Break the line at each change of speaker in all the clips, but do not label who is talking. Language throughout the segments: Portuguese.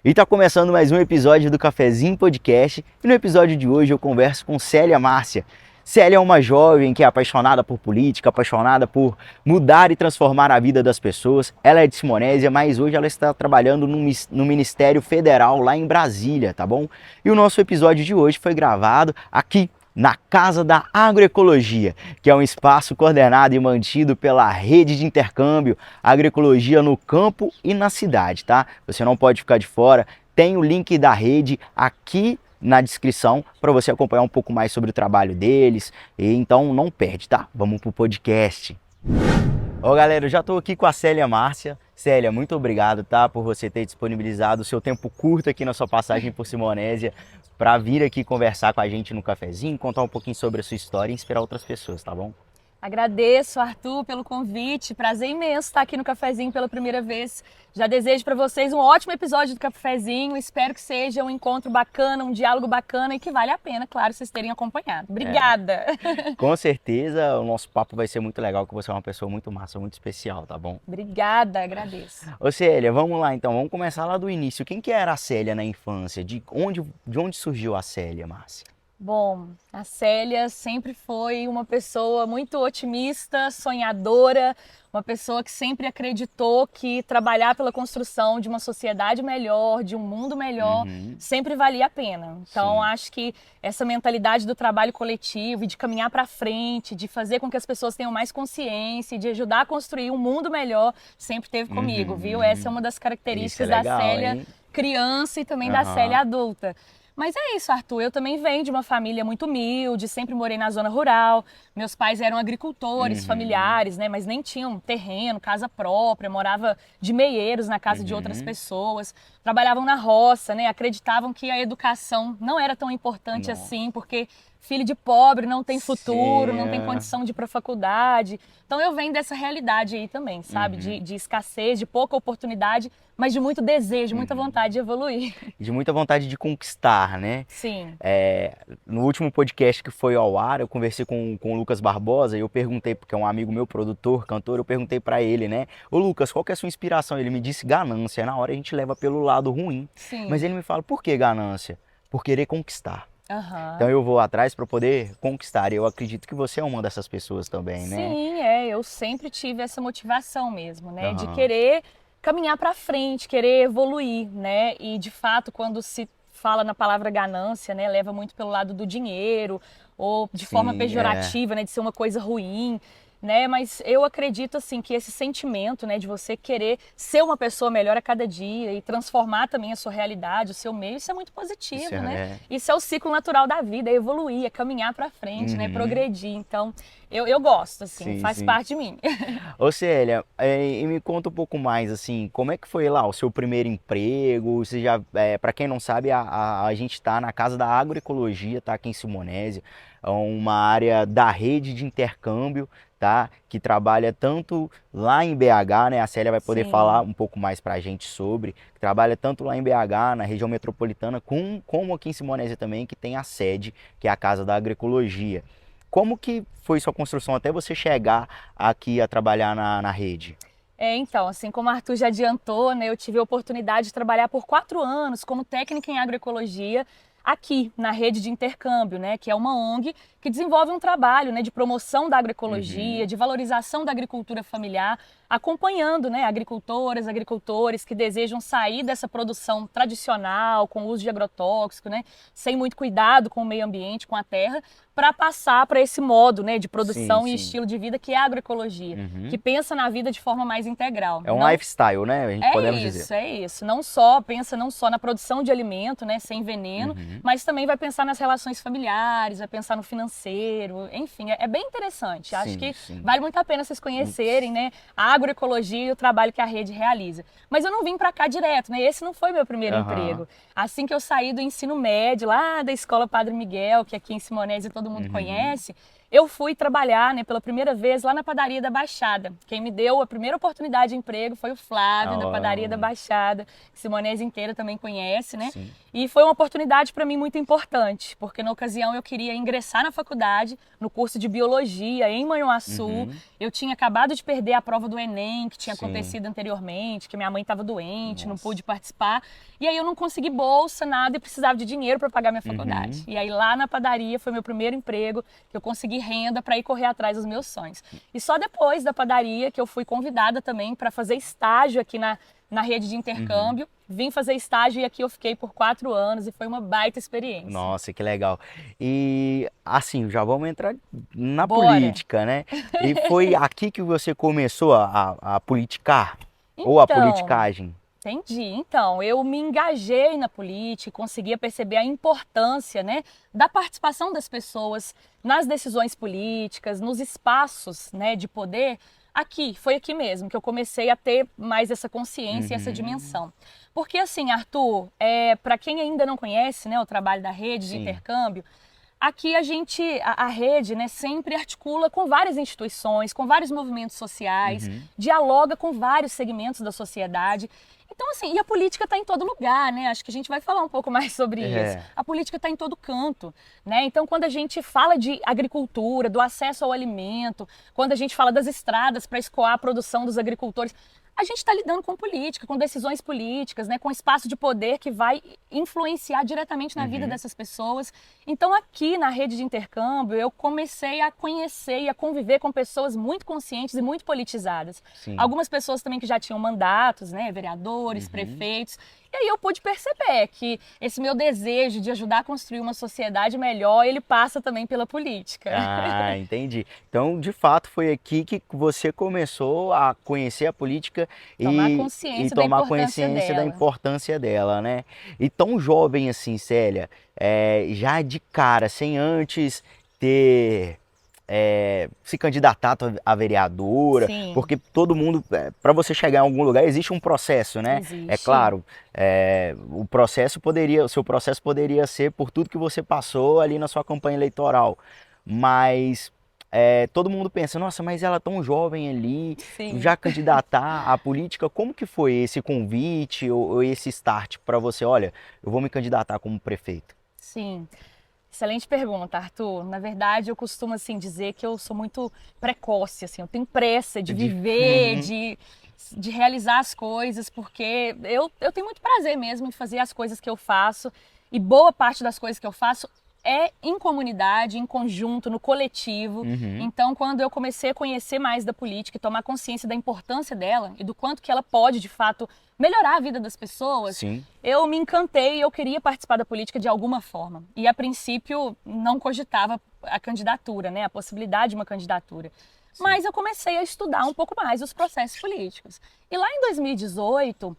E tá começando mais um episódio do Cafezinho Podcast, e no episódio de hoje eu converso com Célia Márcia. Célia é uma jovem que é apaixonada por política, apaixonada por mudar e transformar a vida das pessoas. Ela é de Simonésia, mas hoje ela está trabalhando no Ministério Federal lá em Brasília, tá bom? E o nosso episódio de hoje foi gravado aqui na Casa da Agroecologia, que é um espaço coordenado e mantido pela Rede de Intercâmbio Agroecologia no Campo e na Cidade, tá? Você não pode ficar de fora, tem o link da rede aqui na descrição para você acompanhar um pouco mais sobre o trabalho deles, e então não perde, tá? Vamos pro podcast. Ó, galera, eu já estou aqui com a Célia Márcia. Célia, muito obrigado, tá, por você ter disponibilizado o seu tempo curto aqui na sua passagem por Simonésia para vir aqui conversar com a gente no cafezinho, contar um pouquinho sobre a sua história e inspirar outras pessoas, tá bom?
Agradeço, Arthur, pelo convite. Prazer imenso estar aqui no Cafezinho pela primeira vez. Já desejo para vocês um ótimo episódio do Cafezinho. Espero que seja um encontro bacana, um diálogo bacana e que vale a pena, claro, vocês terem acompanhado. Obrigada!
Com certeza o nosso papo vai ser muito legal, que você é uma pessoa muito massa, muito especial, tá bom?
Obrigada, agradeço.
Ô Célia, vamos lá então, vamos começar lá do início. Quem que era a Célia na infância? De onde surgiu a Célia, Márcia?
Bom, a Célia sempre foi uma pessoa muito otimista, sonhadora, uma pessoa que sempre acreditou que trabalhar pela construção de uma sociedade melhor, de um mundo melhor, sempre valia a pena. Então, acho que essa mentalidade do trabalho coletivo e de caminhar para frente, de fazer com que as pessoas tenham mais consciência, de ajudar a construir um mundo melhor, sempre teve comigo, viu? Essa é uma das características
Isso é legal,
da Célia
hein?
criança e também da Célia adulta. Mas é isso, Arthur. Eu também venho de uma família muito humilde, sempre morei na zona rural. Meus pais eram agricultores familiares, né? Mas nem tinham terreno, casa própria, morava de meieiros na casa de outras pessoas. Trabalhavam na roça, né? Acreditavam que a educação não era tão importante assim, porque filho de pobre não tem futuro, não tem condição de ir para a faculdade. Então eu venho dessa realidade aí também, sabe? De escassez, de pouca oportunidade, mas de muito desejo, muita vontade de evoluir.
De muita vontade de conquistar, né?
Sim.
No último podcast que foi ao ar, eu conversei com o Lucas Barbosa e eu perguntei, porque é um amigo meu, produtor, cantor, eu perguntei pra ele, né? Ô Lucas, qual que é a sua inspiração? Ele me disse ganância. Na hora a gente leva pelo lado ruim.
Sim.
Mas ele me fala, por que ganância? Por querer conquistar.
Uhum.
Então eu vou atrás para poder conquistar. E eu acredito que você é uma dessas pessoas também, né?
Sim, eu sempre tive essa motivação mesmo, né? De
Aham.
querer caminhar para frente, querer evoluir, né? E de fato, quando se fala na palavra ganância, né, leva muito pelo lado do dinheiro ou de forma pejorativa, né, de ser uma coisa ruim, né? Mas eu acredito assim que esse sentimento, né, de você querer ser uma pessoa melhor a cada dia e transformar também a sua realidade, o seu meio, isso é muito positivo, né? Isso é o ciclo natural da vida, é evoluir, é caminhar para frente, né, progredir. Então, eu gosto assim, faz parte de mim.
Ô Célia, e me conta um pouco mais, assim, como é que foi lá o seu primeiro emprego? Você já, para quem não sabe, a gente está na Casa da Agroecologia, tá aqui em Simonésia, é uma área da rede de intercâmbio, tá? Que trabalha tanto lá em BH, né? A Célia vai poder falar um pouco mais pra gente sobre, que trabalha tanto lá em BH, na região metropolitana, como aqui em Simonésia também, que tem a sede, que é a Casa da Agroecologia. Como que foi sua construção até você chegar aqui a trabalhar na rede?
Então, assim como o Arthur já adiantou, né, eu tive a oportunidade de trabalhar por 4 anos como técnica em agroecologia aqui na rede de intercâmbio, né, que é uma ONG que desenvolve um trabalho, né, de promoção da agroecologia, de valorização da agricultura familiar, acompanhando, né, agricultoras, agricultores que desejam sair dessa produção tradicional, com uso de agrotóxico, né, sem muito cuidado com o meio ambiente, com a terra, para passar para esse modo, né, de produção e estilo de vida que é a agroecologia, que pensa na vida de forma mais integral.
É um lifestyle, né? A gente podemos dizer.
É isso. Não só na produção de alimento, né, sem veneno, mas também vai pensar nas relações familiares, vai pensar no financeiro, enfim, é bem interessante. Acho que vale muito a pena vocês conhecerem, né, a agroecologia e o trabalho que a rede realiza. Mas eu não vim para cá direto, né? Esse não foi meu primeiro emprego. Assim que eu saí do ensino médio, lá da Escola Padre Miguel, que aqui em Simonésia todo mundo conhece, eu fui trabalhar, né, pela primeira vez lá na padaria da Baixada. Quem me deu a primeira oportunidade de emprego foi o Flávio, da padaria da Baixada, que Simonese inteira também conhece, né?
Sim.
E foi uma oportunidade para mim muito importante, porque na ocasião eu queria ingressar na faculdade, no curso de Biologia em Manhuaçu. Eu tinha acabado de perder a prova do Enem, que tinha acontecido anteriormente, que minha mãe estava doente, não pude participar. E aí eu não consegui bolsa, nada, e precisava de dinheiro para pagar minha faculdade. E aí lá na padaria foi meu primeiro emprego, que eu consegui renda para ir correr atrás dos meus sonhos. E só depois da padaria que eu fui convidada também para fazer estágio aqui na rede de intercâmbio. Vim fazer estágio e aqui eu fiquei por 4 anos e foi uma baita experiência.
Nossa, que legal. E assim, já vamos entrar na
Bora.
política, né? E foi aqui que você começou a politicar? Ou a politicagem?
Entendi. Então, eu me engajei na política, conseguia perceber a importância, né, da participação das pessoas nas decisões políticas, nos espaços, né, de poder. Foi aqui mesmo que eu comecei a ter mais essa consciência e essa dimensão. Porque assim, Arthur, para quem ainda não conhece, né, o trabalho da rede de intercâmbio, aqui a rede, né, sempre articula com várias instituições, com vários movimentos sociais, dialoga com vários segmentos da sociedade. Então, assim, e a política está em todo lugar, né? Acho que a gente vai falar um pouco mais sobre isso. A política está em todo canto, né? Então, quando a gente fala de agricultura, do acesso ao alimento, quando a gente fala das estradas para escoar a produção dos agricultores, a gente está lidando com política, com decisões políticas, né, com espaço de poder que vai influenciar diretamente na vida dessas pessoas. Então, aqui na rede de intercâmbio, eu comecei a conhecer e a conviver com pessoas muito conscientes e muito politizadas. Algumas pessoas também que já tinham mandatos, né, vereadores, prefeitos. E aí eu pude perceber que esse meu desejo de ajudar a construir uma sociedade melhor, ele passa também pela política.
Ah, entendi. Então, de fato, foi aqui que você começou a conhecer a política
Tomar
e
consciência
tomar consciência da importância dela, né? E tão jovem assim, Célia, já de cara, sem antes ter se candidatado a vereadora, porque todo mundo, para você chegar em algum lugar, existe um processo, né?
Existe.
É claro, o seu processo poderia ser por tudo que você passou ali na sua campanha eleitoral, mas todo mundo pensa, nossa, mas ela é tão jovem ali, já candidatar à política, como que foi esse convite ou esse start para você, olha, eu vou me candidatar como prefeito?
Sim. Excelente pergunta, Arthur. Na verdade, eu costumo assim dizer que eu sou muito precoce, assim, eu tenho pressa de viver, de realizar as coisas, porque eu tenho muito prazer mesmo em fazer as coisas que eu faço, e boa parte das coisas que eu faço é em comunidade, em conjunto, no coletivo. Então, quando eu comecei a conhecer mais da política e tomar consciência da importância dela e do quanto que ela pode, de fato, melhorar a vida das pessoas, eu me encantei e eu queria participar da política de alguma forma. E, a princípio, não cogitava a candidatura, né, a possibilidade de uma candidatura. Mas eu comecei a estudar um pouco mais os processos políticos. E lá em 2018,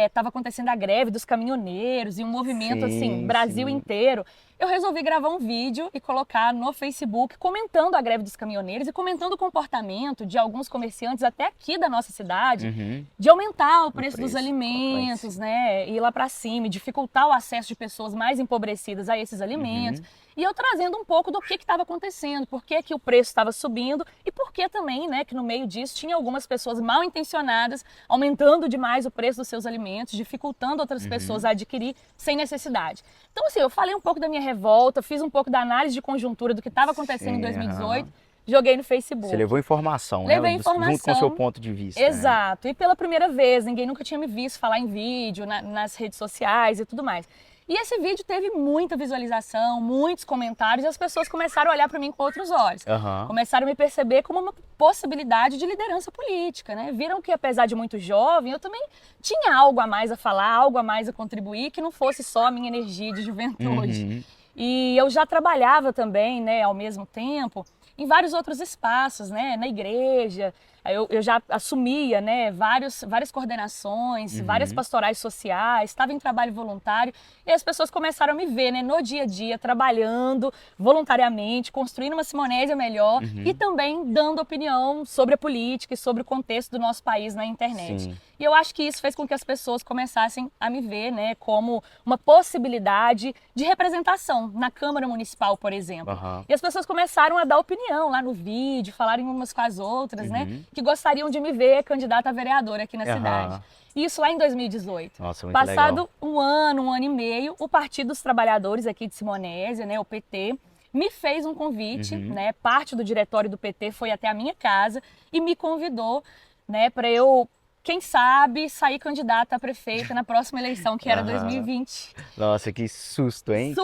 estava acontecendo a greve dos caminhoneiros e um movimento assim, Brasil inteiro. Eu resolvi gravar um vídeo e colocar no Facebook comentando a greve dos caminhoneiros e comentando o comportamento de alguns comerciantes até aqui da nossa cidade de aumentar o preço dos alimentos, né, ir lá para cima, dificultar o acesso de pessoas mais empobrecidas a esses alimentos. E eu trazendo um pouco do que estava acontecendo, por que o preço estava subindo e por que também, né, que no meio disso tinha algumas pessoas mal intencionadas aumentando demais o preço dos seus alimentos, dificultando outras pessoas a adquirir sem necessidade. Então, assim, eu falei um pouco da minha revolta, fiz um pouco da análise de conjuntura do que estava acontecendo em 2018, joguei no Facebook.
Você levou informação,
Levei
né?
informação.
Junto com o seu ponto de vista.
Exato. E pela primeira vez, ninguém nunca tinha me visto falar em vídeo, nas redes sociais e tudo mais. E esse vídeo teve muita visualização, muitos comentários, e as pessoas começaram a olhar para mim com outros olhos. Começaram a me perceber como uma possibilidade de liderança política, né? Viram que, apesar de muito jovem, eu também tinha algo a mais a falar, algo a mais a contribuir, que não fosse só a minha energia de juventude. E eu já trabalhava também, né, ao mesmo tempo, em vários outros espaços, né, na igreja, Eu já assumia, né, várias coordenações, várias pastorais sociais, estava em trabalho voluntário, e as pessoas começaram a me ver, né, no dia a dia, trabalhando voluntariamente, construindo uma Simonésia melhor e também dando opinião sobre a política e sobre o contexto do nosso país na internet.
Sim.
E eu acho que isso fez com que as pessoas começassem a me ver, né, como uma possibilidade de representação na Câmara Municipal, por exemplo. E as pessoas começaram a dar opinião lá no vídeo, falarem umas com as outras, né, que gostariam de me ver candidata a vereadora aqui na cidade. Isso lá em 2018.
Nossa, muito
Passado
legal.
um ano e meio, o Partido dos Trabalhadores aqui de Simonésia, né, o PT, me fez um convite, né, parte do diretório do PT foi até a minha casa e me convidou, né, para eu, quem sabe, sair candidata a prefeita na próxima eleição, que era 2020.
Nossa, que susto, hein?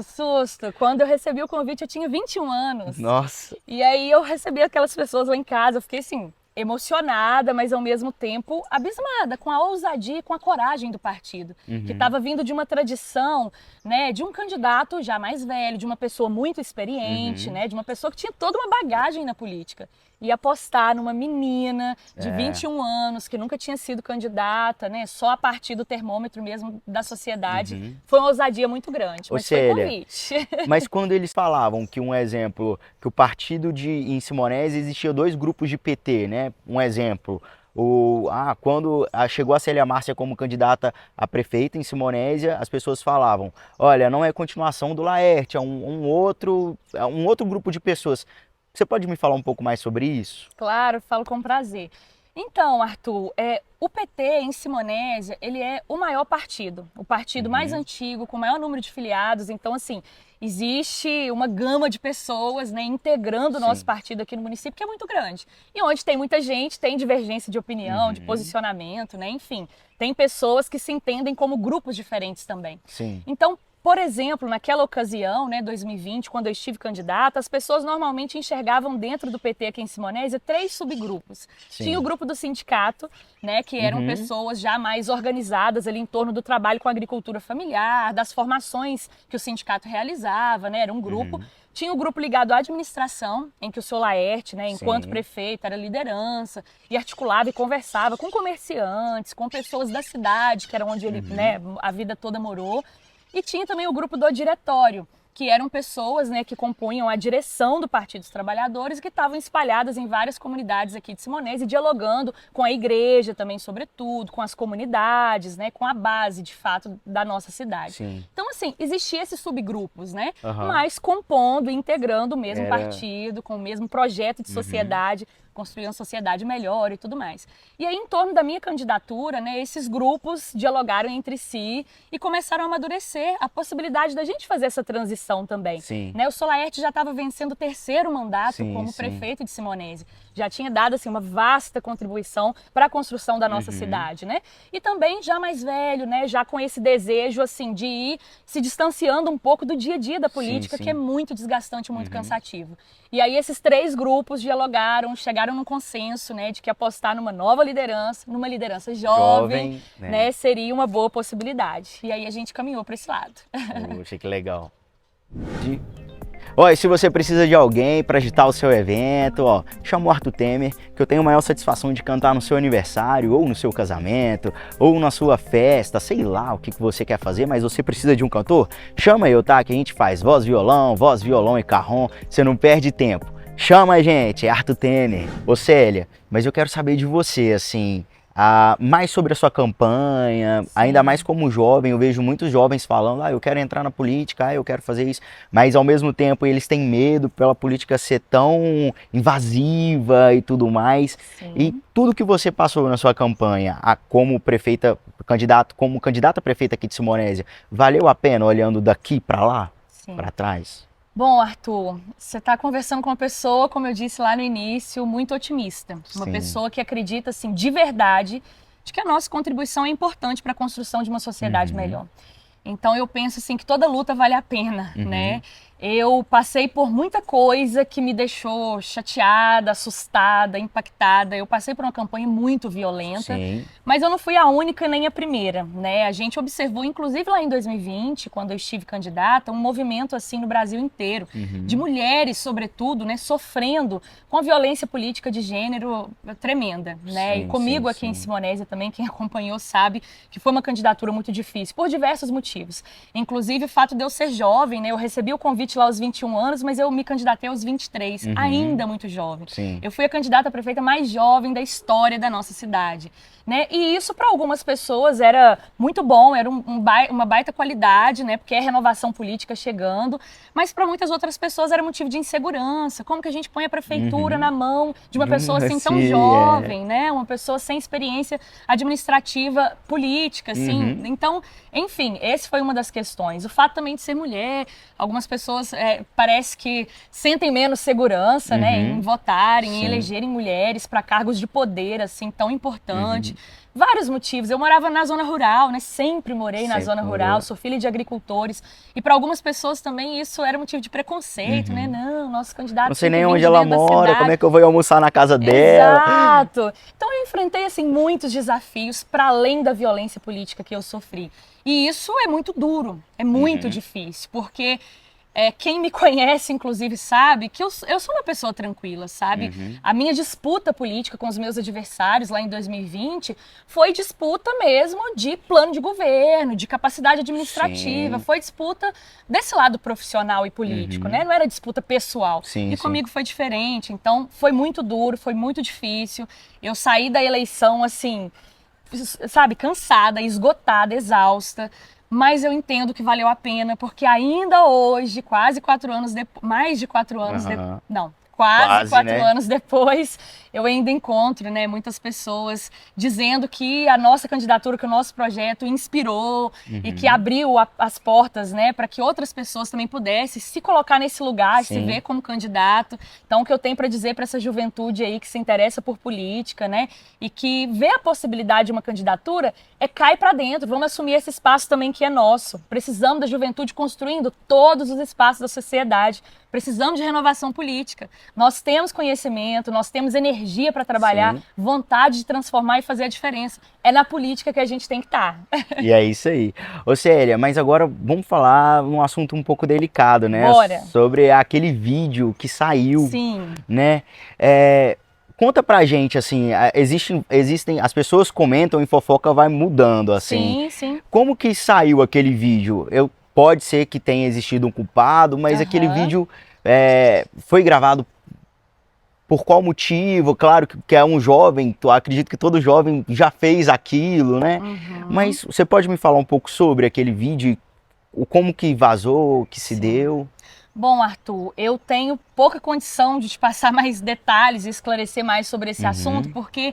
Susto! Quando eu recebi o convite, eu tinha 21 anos.
Nossa.
E aí eu recebi aquelas pessoas lá em casa, eu fiquei assim, emocionada, mas ao mesmo tempo abismada com a ousadia e com a coragem do partido, que estava vindo de uma tradição, né, de um candidato já mais velho, de uma pessoa muito experiente, né, de uma pessoa que tinha toda uma bagagem na política. E apostar numa menina de 21 anos, que nunca tinha sido candidata, né, só a partir do termômetro mesmo da sociedade, foi uma ousadia muito grande, mas foi convite.
Mas quando eles falavam que um exemplo, que o partido em Simonésia existia 2 grupos de PT, né? Um exemplo, quando chegou a Célia Márcia como candidata a prefeita em Simonésia, as pessoas falavam, olha, não é continuação do Laerte, é um outro grupo de pessoas. Você pode me falar um pouco mais sobre isso?
Claro, falo com prazer. Então, Arthur, o PT em Simonésia, ele é o maior partido, o partido mais antigo, com o maior número de filiados. Então, assim, existe uma gama de pessoas, né, integrando o nosso partido aqui no município, que é muito grande. E onde tem muita gente, tem divergência de opinião, de posicionamento, né, enfim. Tem pessoas que se entendem como grupos diferentes também.
Sim.
Então, por exemplo, naquela ocasião, né, 2020, quando eu estive candidata, as pessoas normalmente enxergavam dentro do PT aqui em Simonésia 3 subgrupos.
Sim.
Tinha o grupo do sindicato, né, que eram pessoas já mais organizadas ali em torno do trabalho com a agricultura familiar, das formações que o sindicato realizava, né, era um grupo. Tinha o grupo ligado à administração, em que o senhor Laerte, né, enquanto prefeito, era liderança e articulava e conversava com comerciantes, com pessoas da cidade, que era onde ele, né, a vida toda morou. E tinha também o grupo do diretório, que eram pessoas, né, que compunham a direção do Partido dos Trabalhadores, que estavam espalhadas em várias comunidades aqui de Simonésia, dialogando com a igreja também, sobretudo, com as comunidades, né, com a base, de fato, da nossa cidade.
Sim.
Então, assim, existiam esses subgrupos, né, mas compondo e integrando o mesmo
Era...
partido, com o mesmo projeto de sociedade, construir uma sociedade melhor e tudo mais. E aí, em torno da minha candidatura, né, esses grupos dialogaram entre si e começaram a amadurecer a possibilidade da gente fazer essa transição também.
Sim.
Né, o senhor Laerte já estava vencendo o 3º mandato como prefeito de Simonésia. Já tinha dado assim, uma vasta contribuição para a construção da nossa cidade, né? E também já mais velho, né, já com esse desejo assim, de ir se distanciando um pouco do dia a dia da política, que é muito desgastante, muito cansativo. E aí esses 3 grupos dialogaram, chegaram num consenso, né, de que apostar numa nova liderança, numa liderança jovem, né, seria uma boa possibilidade. E aí a gente caminhou para esse lado.
Poxa, que legal. Ó, e se você precisa de alguém para agitar o seu evento, ó, chama o Arthur Temer, que eu tenho a maior satisfação de cantar no seu aniversário, ou no seu casamento, ou na sua festa, sei lá o que você quer fazer, mas você precisa de um cantor? Chama eu, tá? Que a gente faz voz, violão e carrom, você não perde tempo. Chama a gente, é Arthur Temer. Ô Célia, mas eu quero saber de você, assim, mais sobre a sua campanha, ainda mais como jovem, eu vejo muitos jovens falando, eu quero entrar na política, eu quero fazer isso, mas ao mesmo tempo eles têm medo pela política ser tão invasiva e tudo mais. E tudo que você passou na sua campanha, como prefeita, como candidata a prefeita aqui de Simonésia, valeu a pena olhando daqui para lá, para trás?
Bom, Arthur, você está conversando com uma pessoa, como eu disse lá no início, muito otimista. Uma pessoa que acredita, assim, de verdade, de que a nossa contribuição é importante para a construção de uma sociedade melhor. Então, eu penso, assim, que toda luta vale a pena, né? Eu passei por muita coisa que me deixou chateada, assustada, impactada. Eu passei por uma campanha muito violenta,
Sim.
mas eu não fui a única nem a primeira, né? A gente observou, inclusive lá em 2020, quando eu estive candidata, um movimento assim no Brasil inteiro, de mulheres, sobretudo, né, sofrendo com a violência política de gênero tremenda, né?
Sim,
E comigo aqui em Simonésia também, quem acompanhou sabe que foi uma candidatura muito difícil, por diversos motivos. Inclusive o fato de eu ser jovem, né? Eu recebi o convite lá aos 21 anos, mas eu me candidatei aos 23, ainda muito jovem.
Sim.
Eu fui a candidata a prefeita mais jovem da história da nossa cidade. Né? E isso para algumas pessoas era muito bom, era uma baita qualidade, né? Porque é renovação política chegando, mas para muitas outras pessoas era motivo de insegurança. Como que a gente põe a prefeitura na mão de uma pessoa assim tão jovem, né? Uma pessoa sem experiência administrativa política, assim. Então, enfim, esse foi uma das questões. O fato também de ser mulher, algumas pessoas parece que sentem menos segurança, né? Em votarem, em elegerem mulheres para cargos de poder, assim, tão importante. Vários motivos. Eu morava na zona rural, né? Sempre morei na zona rural, sou filha de agricultores. E para algumas pessoas também isso era motivo de preconceito, né? Não, nosso candidato...
Não sei nem onde ela mora, como é que eu vou ir almoçar na casa dela.
Exato! Então eu enfrentei, assim, muitos desafios para além da violência política que eu sofri. E isso é muito duro, é muito difícil, porque... quem me conhece, inclusive, sabe que eu sou uma pessoa tranquila, sabe? A minha disputa política com os meus adversários lá em 2020 foi disputa mesmo de plano de governo, de capacidade administrativa, foi disputa desse lado profissional e político, né? Não era disputa pessoal. E comigo foi diferente, então foi muito duro, foi muito difícil. Eu saí da eleição, assim, sabe, cansada, esgotada, exausta. Mas eu entendo que valeu a pena, porque ainda hoje, quase 4 anos depois, mais de 4 anos depois, não, quase 4 anos depois, eu ainda encontro, né, muitas pessoas dizendo que a nossa candidatura, que o nosso projeto inspirou e que abriu as portas, né, para que outras pessoas também pudessem se colocar nesse lugar, se ver como candidato. Então, o que eu tenho para dizer para essa juventude aí que se interessa por política, né, e que vê a possibilidade de uma candidatura, cai para dentro, vamos assumir esse espaço também que é nosso. Precisamos da juventude construindo todos os espaços da sociedade. Precisamos de renovação política. Nós temos conhecimento, nós temos energia para trabalhar, vontade de transformar e fazer a diferença. É na política que a gente tem que estar.
E é isso aí. Ô Célia, mas agora vamos falar um assunto um pouco delicado, né?
Bora.
Sobre aquele vídeo que saiu,
Sim.
né? Conta pra gente, assim, existem, as pessoas comentam e fofoca vai mudando, assim.
Sim, sim.
Como que saiu aquele vídeo? Pode ser que tenha existido um culpado, mas aquele vídeo foi gravado por qual motivo? Claro que é um jovem, acredito que todo jovem já fez aquilo, né? Mas você pode me falar um pouco sobre aquele vídeo, como que vazou, que se deu?
Bom, Arthur, eu tenho pouca condição de te passar mais detalhes e esclarecer mais sobre esse assunto, porque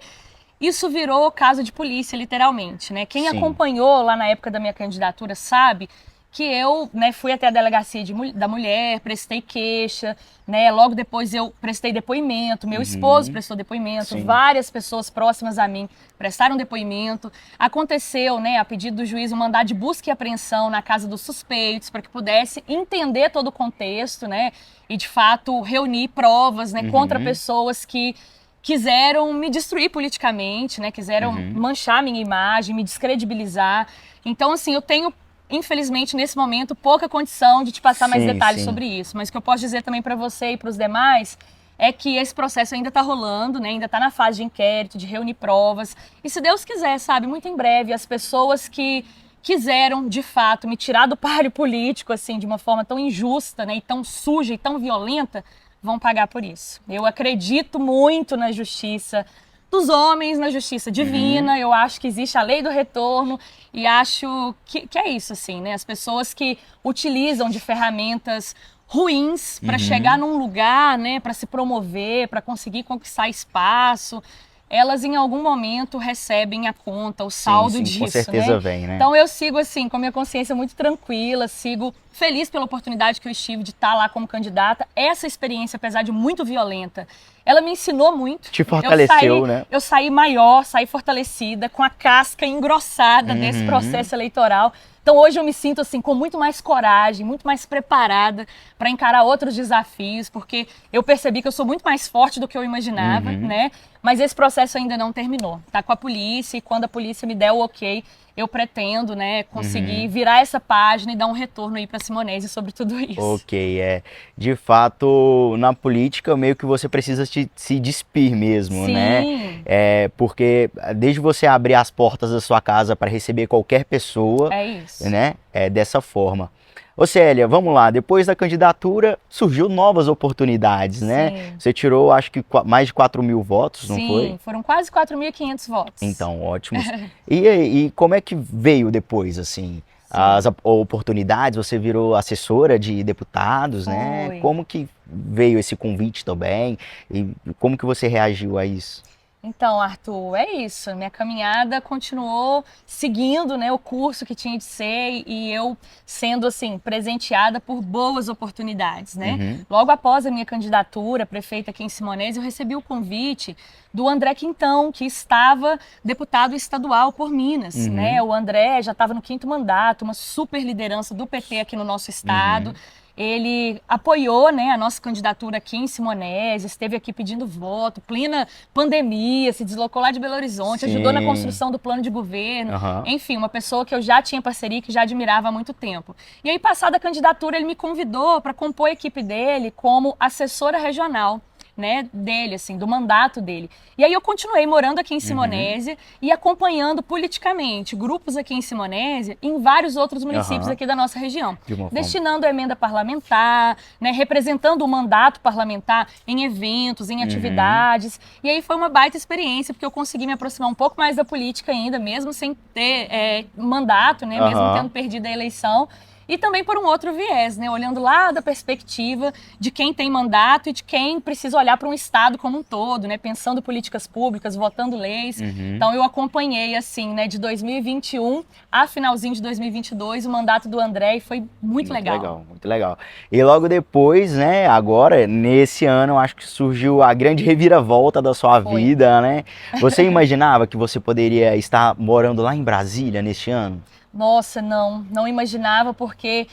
isso virou caso de polícia, literalmente, né? Quem acompanhou lá na época da minha candidatura sabe que eu, né, fui até a delegacia da mulher, prestei queixa, né? Logo depois eu prestei depoimento, meu esposo prestou depoimento, várias pessoas próximas a mim prestaram depoimento. Aconteceu, né, a pedido do juiz, um mandado de busca e apreensão na casa dos suspeitos para que pudesse entender todo o contexto, né? E de fato reunir provas, né, contra pessoas que quiseram me destruir politicamente, né? Quiseram manchar minha imagem, me descredibilizar. Então, assim, eu tenho, infelizmente, nesse momento, pouca condição de te passar mais detalhes sobre isso. Mas o que eu posso dizer também para você e para os demais é que esse processo ainda está rolando, né? Ainda está na fase de inquérito, de reunir provas. E se Deus quiser, sabe, muito em breve, as pessoas que quiseram, de fato, me tirar do páreo político, assim, de uma forma tão injusta, né? E tão suja e tão violenta, vão pagar por isso. Eu acredito muito na justiça dos homens, na justiça divina. Eu acho que existe a lei do retorno e acho que é isso, assim, né? As pessoas que utilizam de ferramentas ruins para chegar num lugar, né? Para se promover, para conseguir conquistar espaço, elas em algum momento recebem a conta, o saldo disso,
com certeza,
né?
vem, né?
Então eu sigo assim, com a minha consciência muito tranquila, sigo feliz pela oportunidade que eu estive de estar lá como candidata. Essa experiência, apesar de muito violenta, ela me ensinou muito.
Te fortaleceu, né?
Eu saí maior, saí fortalecida, com a casca engrossada desse processo eleitoral. Então hoje eu me sinto assim com muito mais coragem, muito mais preparada para encarar outros desafios, porque eu percebi que eu sou muito mais forte do que eu imaginava, né? Mas esse processo ainda não terminou. Tá com a polícia e quando a polícia me der o ok, eu pretendo, né, conseguir virar essa página e dar um retorno aí para Simonese sobre tudo isso.
Ok, de fato, na política meio que você precisa se despir mesmo,
Sim.
né? Porque desde você abrir as portas da sua casa para receber qualquer pessoa,
É isso.
né? É dessa forma. Ô Célia, vamos lá, depois da candidatura surgiu novas oportunidades, né?
Sim.
Você tirou, acho que mais de 4.000 votos, não foi?
Sim, foram quase 4.500 votos.
Então, ótimos. E como é que veio depois, assim, as oportunidades? Você virou assessora de deputados, né?
Foi.
Como que veio esse convite também? E como que você reagiu a isso?
Então, Arthur, é isso. Minha caminhada continuou seguindo, né, o curso que tinha de ser e eu sendo, assim, presenteada por boas oportunidades, né? Logo após a minha candidatura a prefeita aqui em Simonese, eu recebi o convite do André Quintão, que estava deputado estadual por Minas, né? O André já estava no 5º mandato, uma super liderança do PT aqui no nosso estado. Ele apoiou, né, a nossa candidatura aqui em Simonese, esteve aqui pedindo voto, plena pandemia, se deslocou lá de Belo Horizonte, ajudou na construção do plano de governo. Enfim, uma pessoa que eu já tinha parceria, que já admirava há muito tempo. E aí, passada a candidatura, ele me convidou para compor a equipe dele como assessora regional, né, dele, assim, do mandato dele. E aí eu continuei morando aqui em Simonese e acompanhando politicamente grupos aqui em Simonese e em vários outros municípios aqui da nossa região. Destinando a emenda parlamentar, né, representando o mandato parlamentar em eventos, em atividades. E aí foi uma baita experiência, porque eu consegui me aproximar um pouco mais da política ainda, mesmo sem ter mandato, né, mesmo tendo perdido a eleição. E também por um outro viés, né? Olhando lá da perspectiva de quem tem mandato e de quem precisa olhar para um Estado como um todo, né? Pensando políticas públicas, votando leis. Então eu acompanhei, assim, né, de 2021 a finalzinho de 2022 o mandato do André e foi muito legal.
Muito legal. E logo depois, né, agora, nesse ano, acho que surgiu a grande reviravolta da sua vida, né? Você imaginava que você poderia estar morando lá em Brasília neste ano?
Nossa, não imaginava, porque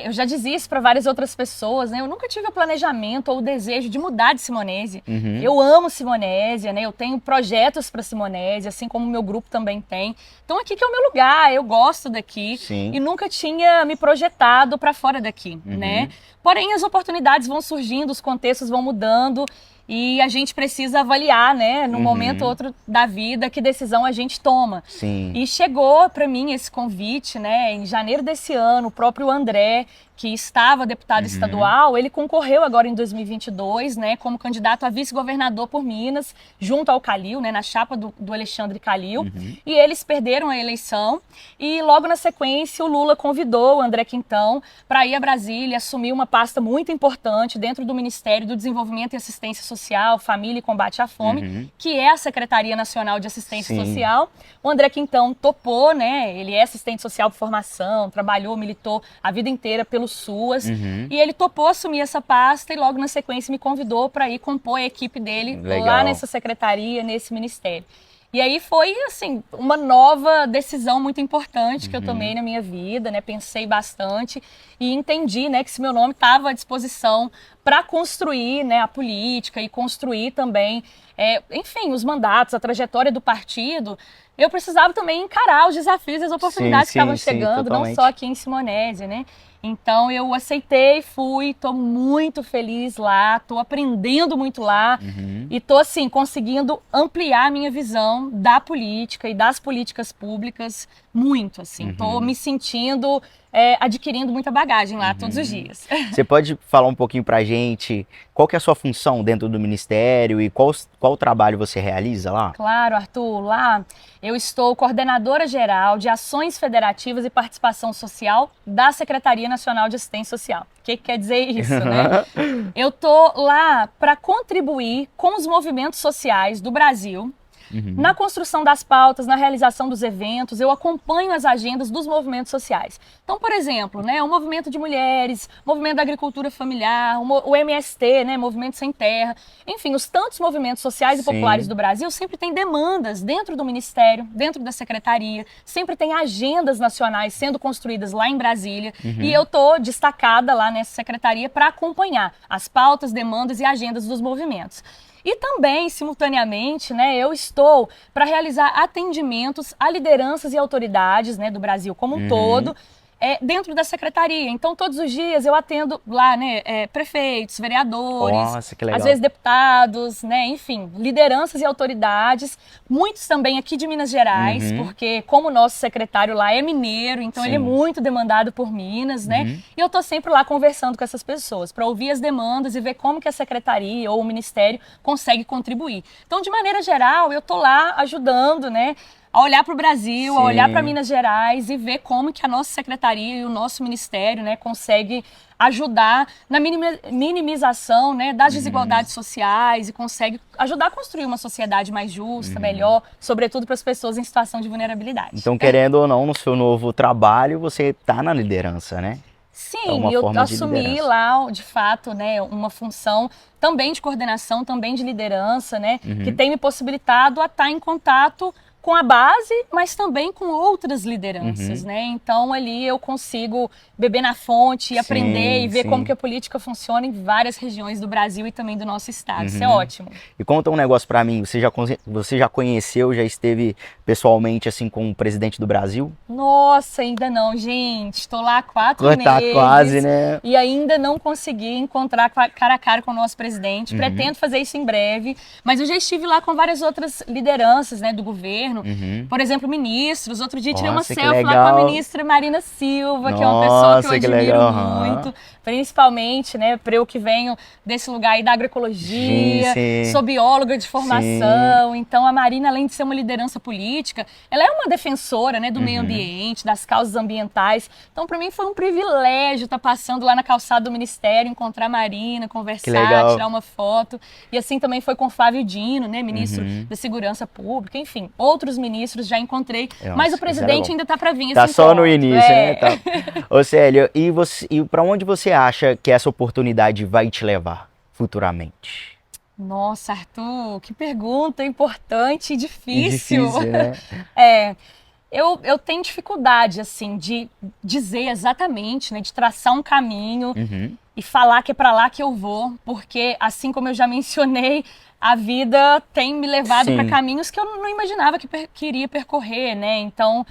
eu já dizia isso para várias outras pessoas, né? Eu nunca tive o planejamento ou o desejo de mudar de Simonese. Eu amo Simonésia, né? Eu tenho projetos para Simonésia, assim como o meu grupo também tem. Então aqui que é o meu lugar, eu gosto daqui. E nunca tinha me projetado para fora daqui, né? Porém, as oportunidades vão surgindo, os contextos vão mudando. E a gente precisa avaliar, né, num momento ou outro da vida, que decisão a gente toma. E chegou para mim esse convite, né, em janeiro desse ano, o próprio André, que estava deputado estadual, ele concorreu agora em 2022, né, como candidato a vice-governador por Minas, junto ao Calil, né, na chapa do Alexandre Calil. E eles perderam a eleição e logo na sequência o Lula convidou o André Quintão para ir a Brasília, assumir uma pasta muito importante dentro do Ministério do Desenvolvimento e Assistência Social, Família e Combate à Fome, que é a Secretaria Nacional de Assistência Social. O André Quintão topou, né, ele é assistente social por formação, trabalhou, militou a vida inteira pelo SUAS, e ele topou assumir essa pasta e logo na sequência me convidou para ir compor a equipe dele lá nessa secretaria, nesse ministério. E aí foi, assim, uma nova decisão muito importante que eu tomei na minha vida, né? Pensei bastante e entendi, né, que se meu nome estava à disposição para construir, né, a política e construir também, enfim, os mandatos, a trajetória do partido, eu precisava também encarar os desafios e as oportunidades que estavam chegando, não só aqui em Simonese, né? Então eu aceitei, fui, estou muito feliz lá, estou aprendendo muito lá e estou assim conseguindo ampliar a minha visão da política e das políticas públicas muito, assim. Estou me sentindo adquirindo muita bagagem lá todos os dias.
Você pode falar um pouquinho pra gente qual que é a sua função dentro do Ministério e qual trabalho você realiza lá?
Claro, Arthur. Lá eu estou coordenadora geral de Ações Federativas e Participação Social da Secretaria Nacional de Assistência Social. O que quer dizer isso, né? Eu tô lá para contribuir com os movimentos sociais do Brasil Na construção das pautas, na realização dos eventos, eu acompanho as agendas dos movimentos sociais. Então, por exemplo, né, o movimento de mulheres, o movimento da agricultura familiar, o MST, né, Movimento Sem Terra, enfim, os tantos movimentos sociais e populares do Brasil sempre tem demandas dentro do Ministério, dentro da Secretaria, sempre tem agendas nacionais sendo construídas lá em Brasília, e eu estou destacada lá nessa secretaria para acompanhar as pautas, demandas e agendas dos movimentos. E também, simultaneamente, né, eu estou para realizar atendimentos a lideranças e autoridades, né, do Brasil como um todo, dentro da secretaria. Então, todos os dias eu atendo lá, né, prefeitos, vereadores,
Nossa, que legal.
às vezes deputados, né, enfim, lideranças e autoridades, muitos também aqui de Minas Gerais, porque como o nosso secretário lá é mineiro, então ele é muito demandado por Minas, né, e eu tô sempre lá conversando com essas pessoas para ouvir as demandas e ver como que a secretaria ou o ministério consegue contribuir. Então, de maneira geral, eu tô lá ajudando, né, a olhar para o Brasil, a olhar para Minas Gerais e ver como que a nossa secretaria e o nosso ministério, né, consegue ajudar na minimização, né, das desigualdades sociais e consegue ajudar a construir uma sociedade mais justa, melhor, sobretudo para as pessoas em situação de vulnerabilidade.
Então, querendo ou não, no seu novo trabalho, você está na liderança, né?
Sim, eu assumi lá, de fato, né, uma função também de coordenação, também de liderança, né, que tem me possibilitado a estar em contato com a base, mas também com outras lideranças, né? Então ali eu consigo beber na fonte e aprender e ver como que a política funciona em várias regiões do Brasil e também do nosso estado. Isso é ótimo.
E conta um negócio pra mim, você já conheceu, já esteve pessoalmente assim com o presidente do Brasil?
Nossa, ainda não, gente. Estou lá há 4 meses.
Tá quase, né?
E ainda não consegui encontrar cara a cara com o nosso presidente. Pretendo fazer isso em breve, mas eu já estive lá com várias outras lideranças, né, do governo. Por exemplo, ministros. Outro dia tirei uma selfie lá com a ministra Marina Silva, que é uma pessoa que eu admiro muito. Principalmente, né, para eu que venho desse lugar aí da agroecologia, sou bióloga de formação. Então, a Marina, além de ser uma liderança política, ela é uma defensora, né, do meio ambiente, das causas ambientais. Então, para mim foi um privilégio estar passando lá na calçada do Ministério, encontrar a Marina, conversar, tirar uma foto. E assim também foi com Flávio Dino, né, ministro da Segurança Pública, enfim, outros ministros já encontrei, mas o presidente ainda está para vir.
Tá só no início, né? Tá. Ô Célia, e para onde você acha que essa oportunidade vai te levar futuramente?
Nossa, Arthur, que pergunta importante e difícil.
Né?
Eu tenho dificuldade, assim, de dizer exatamente, né, de traçar um caminho e falar que é para lá que eu vou, porque, assim como eu já mencionei, a vida tem me levado para caminhos que eu não imaginava que iria percorrer, né? Então,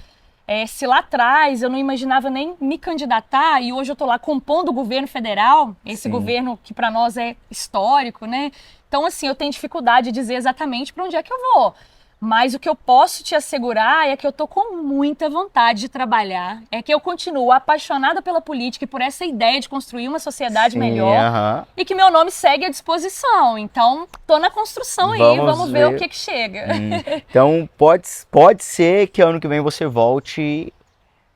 se lá atrás eu não imaginava nem me candidatar e hoje eu estou lá compondo o governo federal, esse governo que para nós é histórico, né? Então, assim, eu tenho dificuldade de dizer exatamente para onde é que eu vou. Mas o que eu posso te assegurar é que eu estou com muita vontade de trabalhar, é que eu continuo apaixonada pela política e por essa ideia de construir uma sociedade melhor e que meu nome segue à disposição. Então, estou na construção aí, vamos ver o que chega.
Então, pode ser que ano que vem você volte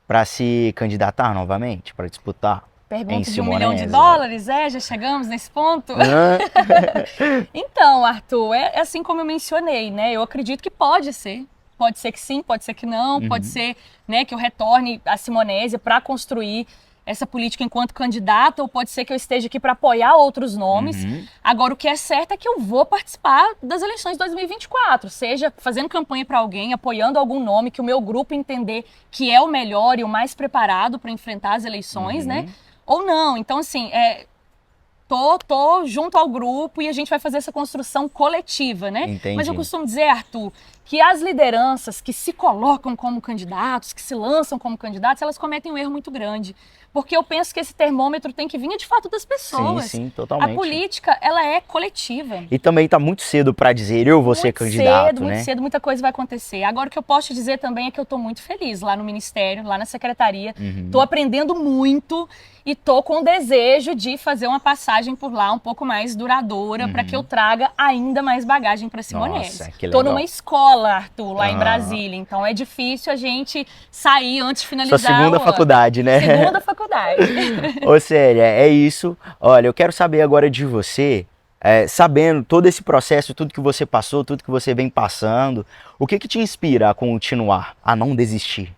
para se candidatar novamente, para disputar?
Pergunta de $1 milhão, já chegamos nesse ponto? Então, Arthur, é assim como eu mencionei, né? Eu acredito que pode ser que sim, pode ser que não, pode ser, né, que eu retorne à Simonésia para construir essa política enquanto candidata, ou pode ser que eu esteja aqui para apoiar outros nomes. Agora, o que é certo é que eu vou participar das eleições de 2024, seja fazendo campanha para alguém, apoiando algum nome que o meu grupo entender que é o melhor e o mais preparado para enfrentar as eleições, né? Ou não. Então, assim, tô junto ao grupo e a gente vai fazer essa construção coletiva, né?
Entendi.
Mas eu costumo dizer, Arthur, que as lideranças que se colocam como candidatos, que se lançam como candidatos, elas cometem um erro muito grande. Porque eu penso que esse termômetro tem que vir de fato das pessoas.
Sim, totalmente.
A política, ela é coletiva.
E também tá muito cedo para dizer eu vou ser candidato, né?
Muito cedo, muita coisa vai acontecer. Agora, o que eu posso te dizer também é que eu tô muito feliz lá no Ministério, lá na Secretaria. Tô aprendendo muito e tô com o desejo de fazer uma passagem por lá um pouco mais duradoura para que eu traga ainda mais bagagem para Simonésia. Tô numa escola, Arthur, lá em Brasília. Então é difícil a gente sair antes de finalizar.
Sua segunda faculdade, né?
Segunda faculdade.
Ô Célia, é isso. Olha, eu quero saber agora de você, sabendo todo esse processo, tudo que você passou, tudo que você vem passando, o que te inspira a continuar, a não desistir?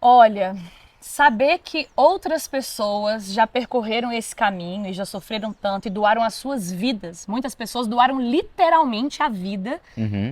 Olha, saber que outras pessoas já percorreram esse caminho e já sofreram tanto e doaram as suas vidas. Muitas pessoas doaram literalmente a vida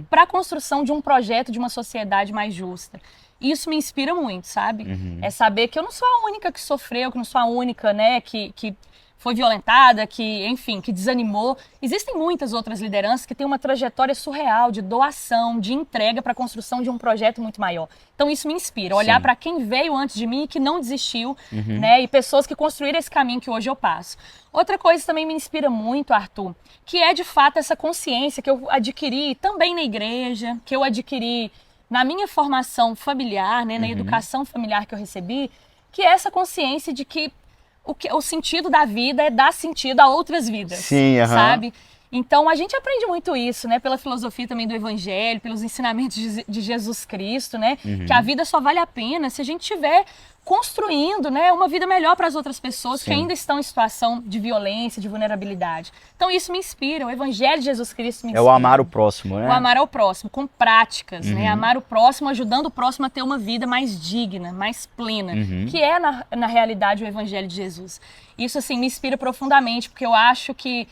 para a construção de um projeto de uma sociedade mais justa. Isso me inspira muito, sabe? É saber que eu não sou a única que sofreu, que não sou a única, né, que foi violentada, que, enfim, que desanimou. Existem muitas outras lideranças que têm uma trajetória surreal de doação, de entrega para a construção de um projeto muito maior. Então isso me inspira, olhar para quem veio antes de mim e que não desistiu, né, e pessoas que construíram esse caminho que hoje eu passo. Outra coisa também me inspira muito, Arthur, que é de fato essa consciência que eu adquiri também na igreja, que eu adquiri na minha formação familiar, né, na educação familiar que eu recebi, que é essa consciência de que o sentido da vida é dar sentido a outras vidas,
Sim,
sabe? Então a gente aprende muito isso, né? Pela filosofia também do Evangelho, pelos ensinamentos de Jesus Cristo, né? Que a vida só vale a pena se a gente tiver construindo, né, uma vida melhor para as outras pessoas que ainda estão em situação de violência, de vulnerabilidade. Então isso me inspira, o Evangelho de Jesus Cristo me inspira.
É o amar o próximo, né?
O amar ao próximo, com práticas, né? Amar o próximo, ajudando o próximo a ter uma vida mais digna, mais plena, que é, na realidade, o Evangelho de Jesus. Isso, assim, me inspira profundamente, porque eu acho que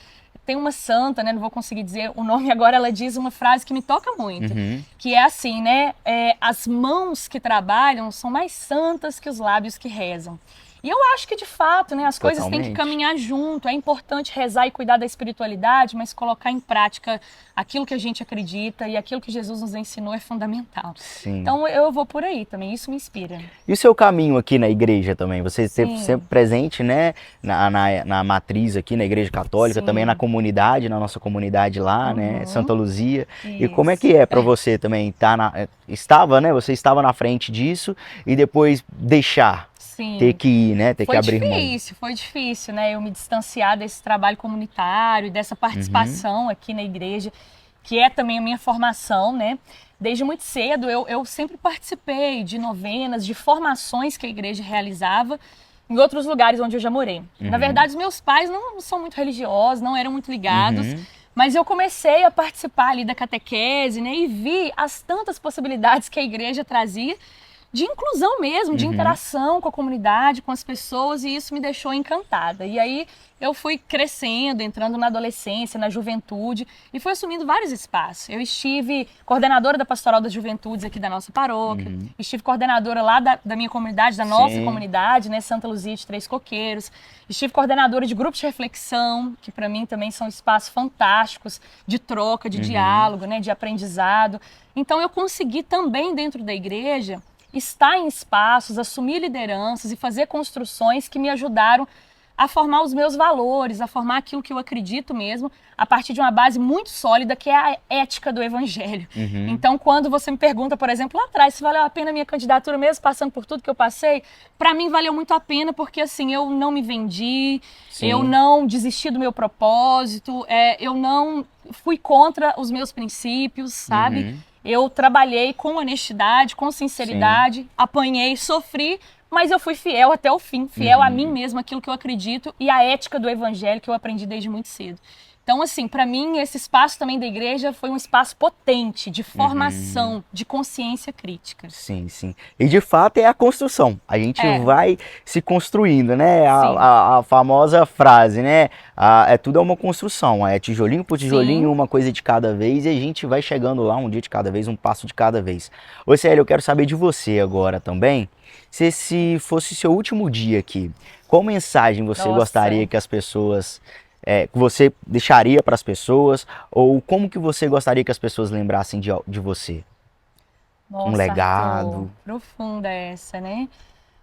tem uma santa, né, não vou conseguir dizer o nome agora, ela diz uma frase que me toca muito, que é assim, né, as mãos que trabalham são mais santas que os lábios que rezam. E eu acho que, de fato, né, as coisas têm que caminhar junto. É importante rezar e cuidar da espiritualidade, mas colocar em prática aquilo que a gente acredita e aquilo que Jesus nos ensinou é fundamental.
Sim.
Então eu vou por aí também, isso me inspira.
E o seu caminho aqui na igreja também? Você esteve sempre presente, né, na matriz aqui, na igreja católica, também na comunidade, na nossa comunidade lá, né, Santa Luzia. Isso. E como é que é para você também estava, né, você estava na frente disso e depois deixar?
Sim.
Ter que ir, né? Ter que abrir mão.
Foi difícil, né? Eu me distanciar desse trabalho comunitário, dessa participação aqui na igreja, que é também a minha formação, né? Desde muito cedo eu sempre participei de novenas, de formações que a igreja realizava em outros lugares onde eu já morei. Na verdade, os meus pais não são muito religiosos, não eram muito ligados, mas eu comecei a participar ali da catequese, né? E vi as tantas possibilidades que a igreja trazia de inclusão mesmo, de interação com a comunidade, com as pessoas, e isso me deixou encantada. E aí eu fui crescendo, entrando na adolescência, na juventude, e fui assumindo vários espaços. Eu estive coordenadora da Pastoral das Juventudes aqui da nossa paróquia, estive coordenadora lá da minha comunidade, da nossa comunidade, né, Santa Luzia de Três Coqueiros, estive coordenadora de grupos de reflexão, que para mim também são espaços fantásticos de troca, de diálogo, né, de aprendizado. Então eu consegui também dentro da igreja estar em espaços, assumir lideranças e fazer construções que me ajudaram a formar os meus valores, a formar aquilo que eu acredito mesmo, a partir de uma base muito sólida, que é a ética do Evangelho. Então, quando você me pergunta, por exemplo, lá atrás, se valeu a pena a minha candidatura mesmo, passando por tudo que eu passei, para mim valeu muito a pena, porque assim, eu não me vendi, eu não desisti do meu propósito, eu não fui contra os meus princípios, sabe? Eu trabalhei com honestidade, com sinceridade, apanhei, sofri, mas eu fui fiel até o fim, fiel a mim mesma, aquilo que eu acredito e a ética do Evangelho que eu aprendi desde muito cedo. Então, assim, para mim, esse espaço também da igreja foi um espaço potente de formação, de consciência crítica.
Sim, sim. E de fato é a construção. A gente vai se construindo, né? A famosa frase, né? Tudo é uma construção. É tijolinho por tijolinho, uma coisa de cada vez, e a gente vai chegando lá um dia de cada vez, um passo de cada vez. Ô, Célia, eu quero saber de você agora também. Se esse fosse seu último dia aqui, qual mensagem você gostaria que as pessoas... que você deixaria para as pessoas, ou como que você gostaria que as pessoas lembrassem de você?
Nossa,
um legado?
Arthur, profunda essa, né?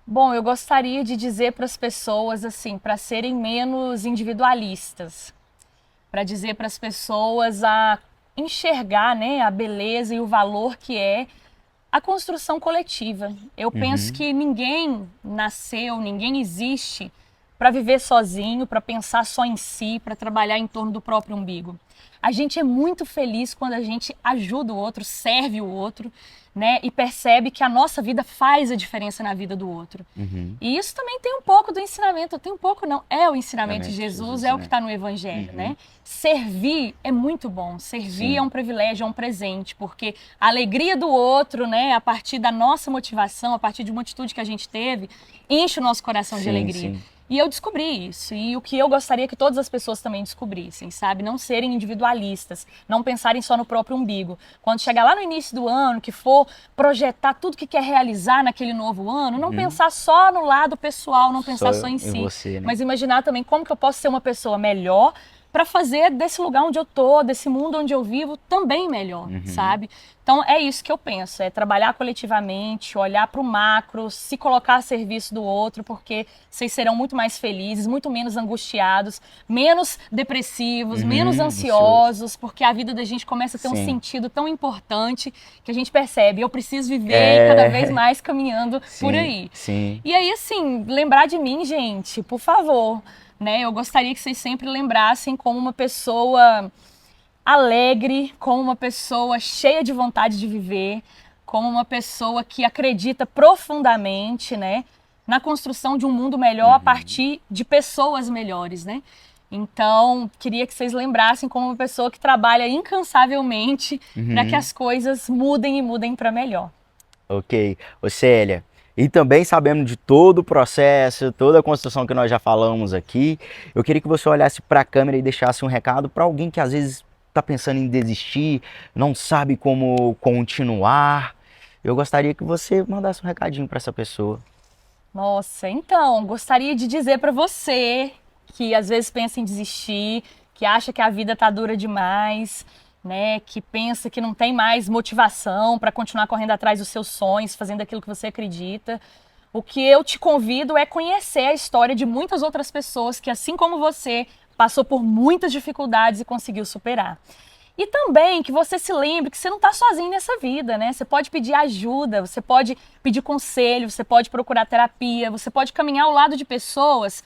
Bom, eu gostaria de dizer para as pessoas, assim, para serem menos individualistas, para dizer para as pessoas a enxergar, né, a beleza e o valor que é a construção coletiva. Eu penso que ninguém nasceu, ninguém existe para viver sozinho, para pensar só em si, para trabalhar em torno do próprio umbigo. A gente é muito feliz quando a gente ajuda o outro, serve o outro, né? E percebe que a nossa vida faz a diferença na vida do outro. E isso também tem um pouco do ensinamento, tem um pouco não, é o ensinamento de Jesus, é o que está no Evangelho, né? Servir é muito bom, servir é um privilégio, é um presente, porque a alegria do outro, né, a partir da nossa motivação, a partir de uma atitude que a gente teve, enche o nosso coração de alegria. E eu descobri isso, e o que eu gostaria que todas as pessoas também descobrissem, sabe? Não serem individualistas, não pensarem só no próprio umbigo. Quando chegar lá no início do ano, que for projetar tudo que quer realizar naquele novo ano, não pensar só no lado pessoal, não pensar só em si,
você, né?
mas imaginar também como que eu posso ser uma pessoa melhor para fazer desse lugar onde eu tô, desse mundo onde eu vivo, também melhor, sabe? Então é isso que eu penso, é trabalhar coletivamente, olhar para o macro, se colocar a serviço do outro, porque vocês serão muito mais felizes, muito menos angustiados, menos depressivos, menos ansiosos, porque a vida da gente começa a ter um sentido tão importante que a gente percebe, eu preciso viver cada vez mais caminhando por aí. E aí, assim, lembrar de mim, gente, por favor, né? Eu gostaria que vocês sempre lembrassem como uma pessoa alegre, como uma pessoa cheia de vontade de viver, como uma pessoa que acredita profundamente, né, na construção de um mundo melhor a partir de pessoas melhores, né? Então, queria que vocês lembrassem como uma pessoa que trabalha incansavelmente para que as coisas mudem e mudem para melhor.
Ok. Ô Célia, e também sabendo de todo o processo, toda a construção que nós já falamos aqui, eu queria que você olhasse para a câmera e deixasse um recado para alguém que às vezes está pensando em desistir, não sabe como continuar. Eu gostaria que você mandasse um recadinho para essa pessoa.
Nossa, então, gostaria de dizer para você que às vezes pensa em desistir, que acha que a vida tá dura demais, né, que pensa que não tem mais motivação para continuar correndo atrás dos seus sonhos, fazendo aquilo que você acredita. O que eu te convido é conhecer a história de muitas outras pessoas que, assim como você, passou por muitas dificuldades e conseguiu superar. E também que você se lembre que você não está sozinho nessa vida, né? Você pode pedir ajuda, você pode pedir conselho, você pode procurar terapia, você pode caminhar ao lado de pessoas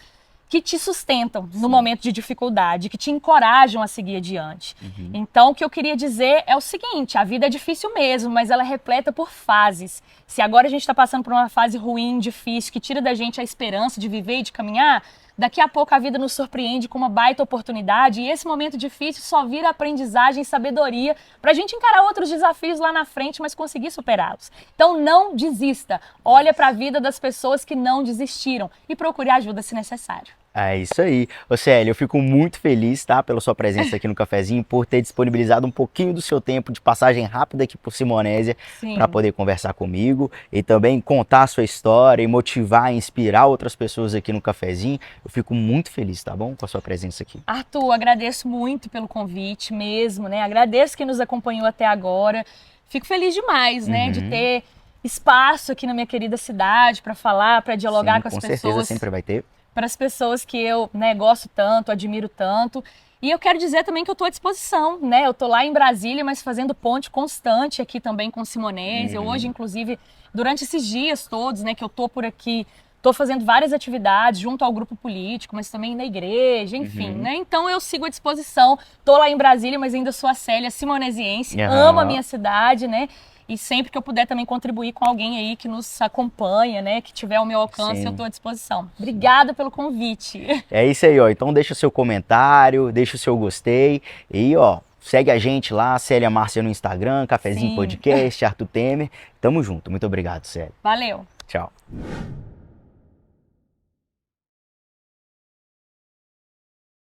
que te sustentam no momento de dificuldade, que te encorajam a seguir adiante. Então, o que eu queria dizer é o seguinte, a vida é difícil mesmo, mas ela é repleta por fases. Se agora a gente está passando por uma fase ruim, difícil, que tira da gente a esperança de viver e de caminhar, daqui a pouco a vida nos surpreende com uma baita oportunidade e esse momento difícil só vira aprendizagem e sabedoria para a gente encarar outros desafios lá na frente, mas conseguir superá-los. Então não desista, olha para a vida das pessoas que não desistiram e procure ajuda se necessário.
É isso aí. Ô Célia, eu fico muito feliz, tá, pela sua presença aqui no Cafezinho, por ter disponibilizado um pouquinho do seu tempo de passagem rápida aqui por Simonésia para poder conversar comigo e também contar a sua história e motivar e inspirar outras pessoas aqui no Cafezinho. Eu fico muito feliz, tá bom, com a sua presença aqui.
Arthur, agradeço muito pelo convite mesmo, né? Agradeço quem nos acompanhou até agora. Fico feliz demais, né, de ter espaço aqui na minha querida cidade para falar, para dialogar com as pessoas.
Com certeza sempre vai ter.
Para as pessoas que eu, né, gosto tanto, admiro tanto. E eu quero dizer também que eu estou à disposição, né? Eu estou lá em Brasília, mas fazendo ponte constante aqui também com Simonésia. Hoje, inclusive, durante esses dias todos, né, que eu estou por aqui, estou fazendo várias atividades junto ao grupo político, mas também na igreja, enfim, né? Então eu sigo à disposição. Estou lá em Brasília, mas ainda sou a Célia simonesiense, amo a minha cidade, né? E sempre que eu puder também contribuir com alguém aí que nos acompanha, né? Que tiver ao meu alcance, eu estou à disposição. Obrigada pelo convite.
É isso aí, ó. Então deixa o seu comentário, deixa o seu gostei e, ó, segue a gente lá, Célia Márcia no Instagram, Cafezinho Podcast, Arthur Temer. Tamo junto. Muito obrigado, Célia.
Valeu.
Tchau.